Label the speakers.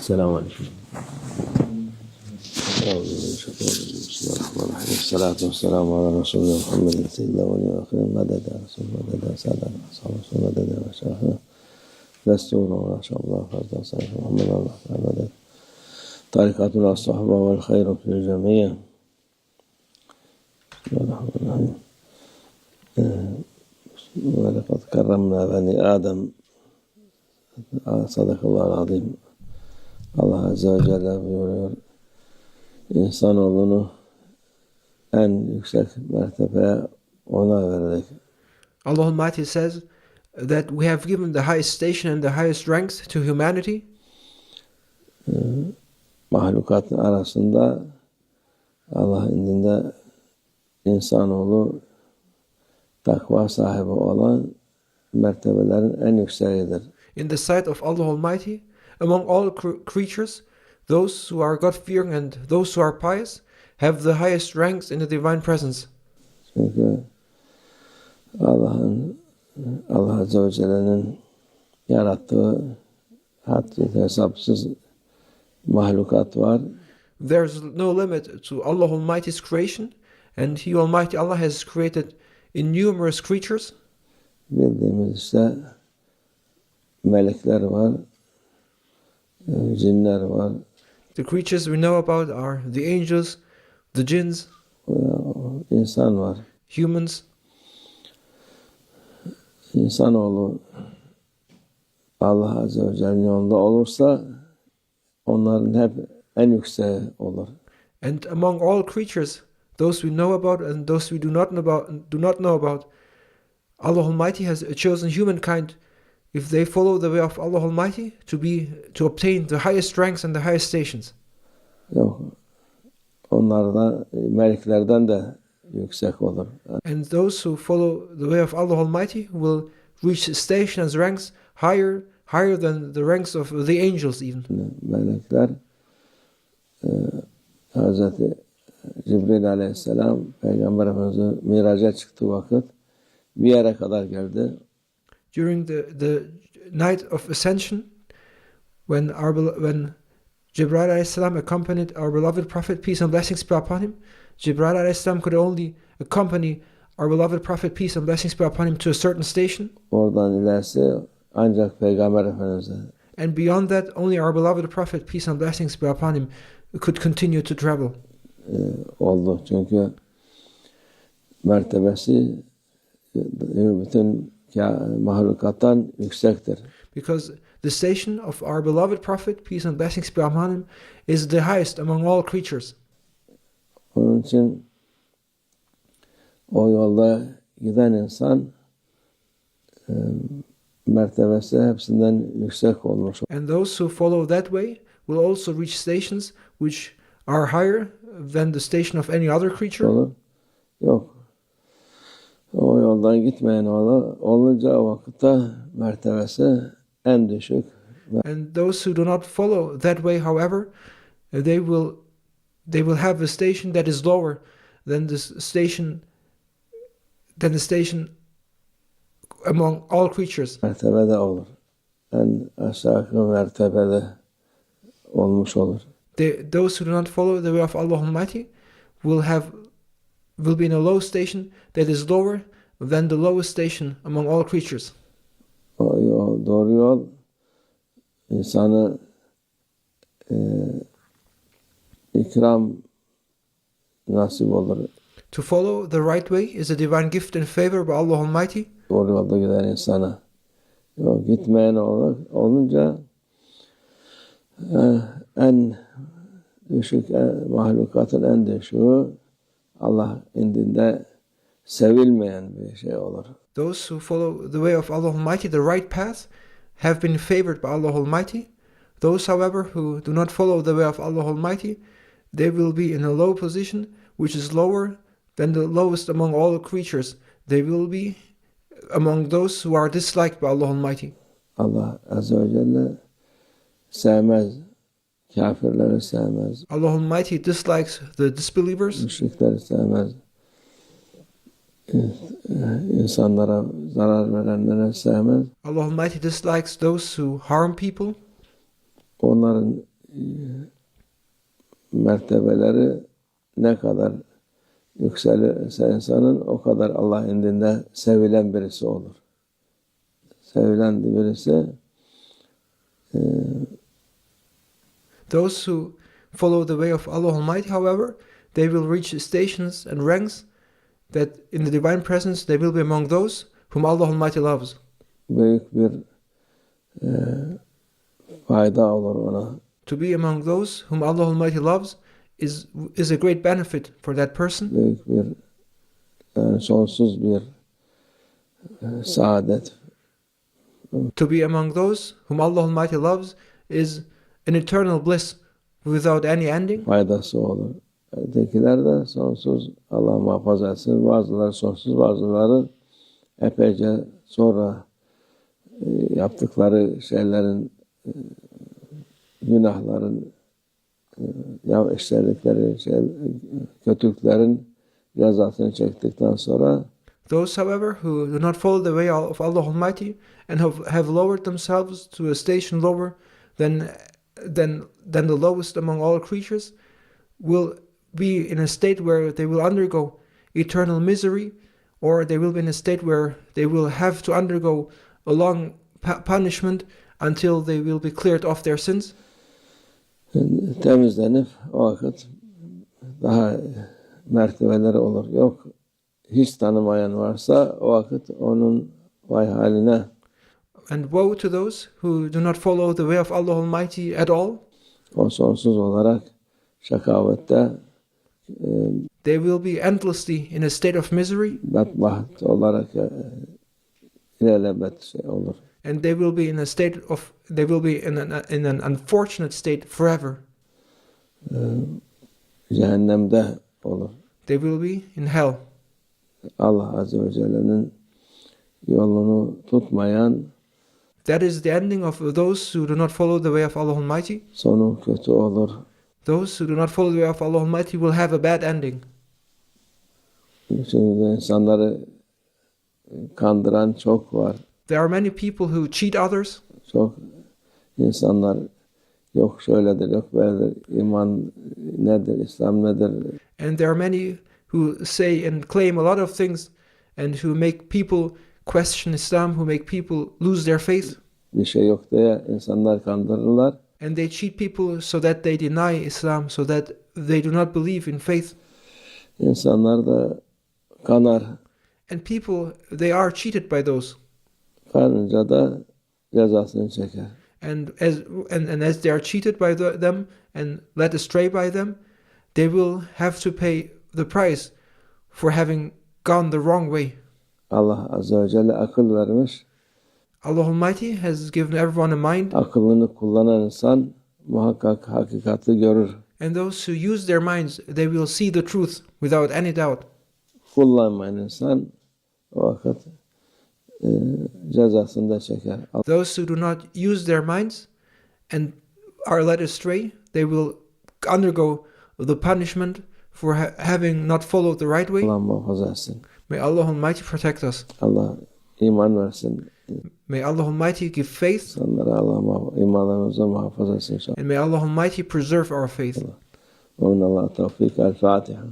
Speaker 1: Selamun Aleyküm. بسم الله الرحمن الرحيم الصلاة والسلام على رسول محمد سيد الأولين والآخرين مدد رسول مدد سادة رسول مدد وشرحنا دستور ما شاء الله فرد صحيح محمد الرحمن مدد طريقتنا الصحبة والخير في الجميع. بسم الله الرحمن الرحيم. ولقد كرمنا بني آدم صدق الله العظيم. Allah Azze ve Celle buyuruyor, insanoğlunu en yüksek mertebeye ona vererek.
Speaker 2: Almighty says that we have given the highest station and the highest ranks to humanity.
Speaker 1: Mahlukatın arasında Allah indinde insanoğlu takva sahibi olan mertebelerin en yükseğidir.
Speaker 2: In the sight of Allah Almighty, among all creatures, those who are God-fearing and those who are pious have the highest ranks in the divine presence.
Speaker 1: Çünkü Allah Azze ve Celle'nin yarattığı hadsiz hesapsız mahlukat var.
Speaker 2: There's no limit to Allah Almighty's creation, and He Almighty Allah has created innumerous creatures.
Speaker 1: Bildiğimiz işte melekler var, cinler var.
Speaker 2: The creatures we know about are the angels, the jinns,
Speaker 1: insan var.
Speaker 2: humans.
Speaker 1: İnsanoğlu Allah Azze ve Celle'nin yolunda olursa onların hep en yükseği olur.
Speaker 2: And among all creatures, those we know about and those we do not know about, Allah Almighty has chosen humankind, if they follow the way of Allah Almighty, to obtain the highest ranks and the highest stations.
Speaker 1: Yok. Onlardan, meleklerden de yüksek olur.
Speaker 2: And those who follow the way of Allah Almighty will reach stations, ranks higher than the ranks of the angels even.
Speaker 1: Melekler Hazreti Cibril Aleyhisselam Peygamber Efendimiz'e miraca çıktığı vakit bir yere kadar geldi.
Speaker 2: During the night of ascension, when Jibril alayhi salam accompanied our beloved Prophet, peace and blessings be upon him, Jibril alayhi salam could only accompany our beloved Prophet, peace and blessings be upon him, to a certain station.
Speaker 1: Oradan ilerisi ancak Peygamber Efendimiz'e.
Speaker 2: And beyond that, only our beloved Prophet, peace and blessings be upon him, could continue to travel.
Speaker 1: Oldu. Çünkü mertebesi bütün mahlukattan yüksektir.
Speaker 2: Because the station of our beloved Prophet, peace and blessings be upon him, is the highest among all creatures.
Speaker 1: Onun için o yolda giden insan mertebesi hepsinden yüksek olmuş.
Speaker 2: And those who follow that way will also reach stations which are higher than the station of any other creature.
Speaker 1: Olur. Yok. O yoldan gitmeyen olunca o vakitte mertebesi en düşük.
Speaker 2: And those who do not follow that way, however, they will have a station that is lower than the station among all creatures.
Speaker 1: Mertebede olur. En aşağı mertebede olmuş olur.
Speaker 2: Those who do not follow the way of Allah Almighty will be in a low station that is lower than the lowest station among all creatures.
Speaker 1: O yol, doğru yol insanı ikram nasip olur.
Speaker 2: To follow the right way is a divine gift and favor by Allah Almighty.
Speaker 1: Doğru yolda giden insana. Gitmeyen olunca en düşük mahlukatın en düşüğü Allah indinde sevilmeyen bir şey olur.
Speaker 2: Those who follow the way of Allah Almighty, the right path, have been favored by Allah Almighty. Those, however, who do not follow the way of Allah Almighty, they will be in a low position, which is lower than the lowest among all creatures. They will be among those who are disliked by Allah Almighty.
Speaker 1: Allah Azze ve Celle sevmez. Kafirleri sevmez.
Speaker 2: Allah Almighty dislikes the disbelievers.
Speaker 1: Müşrikleri sevmez. İnsanlara zarar verenleri sevmez.
Speaker 2: Allah Almighty dislikes those who harm people.
Speaker 1: Onların mertebeleri ne kadar yükselirse insanın o kadar Allah indinde sevilen birisi olur. Sevilen birisi
Speaker 2: Those who follow the way of Allah Almighty, however, they will reach stations and ranks that in the divine presence they will be among those whom Allah Almighty loves.
Speaker 1: Büyük bir fayda olur ona.
Speaker 2: To be among those whom Allah Almighty loves is a great benefit for that person.
Speaker 1: Büyük bir sonsuz bir saadet.
Speaker 2: To be among those whom Allah Almighty loves is an eternal bliss without any ending.
Speaker 1: Faydası olur. Ötekiler de sonsuz, Allah muhafaza etsin. Bazıları sonsuz, bazıları epeyce sonra yaptıkları şeylerin, günahların, işledikleri kötülüklerin cezasını çektikten sonra
Speaker 2: Those, however, who do not follow the way of Allah Almighty and have lowered themselves to a station lower than the lowest among all creatures will be in a state where they will undergo eternal misery, or they will be in a state where they will have to undergo a long punishment until they will be cleared of their sins.
Speaker 1: Temizlenip o vakit daha mertebeleri olur. Yok, hiç tanımayan varsa o vakit onun vay haline.
Speaker 2: And woe to those who do not follow the way of Allah Almighty at all.
Speaker 1: O sonsuz olarak şakavette
Speaker 2: they will be endlessly in a state of misery.
Speaker 1: Bedbaht olarak ilelebet olur.
Speaker 2: And they will be in a state of, they will be in an unfortunate state forever.
Speaker 1: Cehennemde olur.
Speaker 2: They will be in hell.
Speaker 1: Allah Azze ve Celle'nin yolunu tutmayan,
Speaker 2: that is the ending of those who do not follow the way of Allah Almighty.
Speaker 1: Sonu kötü olur.
Speaker 2: Those who do not follow the way of Allah Almighty will have a bad ending.
Speaker 1: Şimdi insanları kandıran çok var.
Speaker 2: There are many people who cheat others.
Speaker 1: Çok insanlar yok şöyledir, yok böyledir, iman nedir, İslam nedir?
Speaker 2: And there are many who say and claim a lot of things and who make people question Islam, who make people lose their faith.
Speaker 1: Bir şey yok diye insanlar kandırırlar.
Speaker 2: And they cheat people so that they deny Islam, so that they do not believe in faith.
Speaker 1: İnsanlar da kanar.
Speaker 2: And people, they are cheated by those.
Speaker 1: Kanınca da cezasını çeker.
Speaker 2: And as they are cheated by them and led astray by them, they will have to pay the price for having gone the wrong way.
Speaker 1: Allah Azze ve Celle akıl vermiş.
Speaker 2: Allah Almighty has given everyone a mind.
Speaker 1: Akıllını kullanan insan muhakkak hakikati görür.
Speaker 2: And those who use their minds, they will see the truth without any doubt.
Speaker 1: Kullanmayan insan o vakit cezasını da çeker.
Speaker 2: Those who do not use their minds and are led astray, they will undergo the punishment for having not followed the right way.
Speaker 1: Allah muhafaza etsin.
Speaker 2: May Allah Almighty protect us.
Speaker 1: Allah iman versin.
Speaker 2: May Allah Almighty give faith.
Speaker 1: İnsanlara Allah imanlarımızı muhafaza etsin inşallah.
Speaker 2: And may Allah Almighty preserve our faith.
Speaker 1: Ve minallah tevfik. El-Fatiha.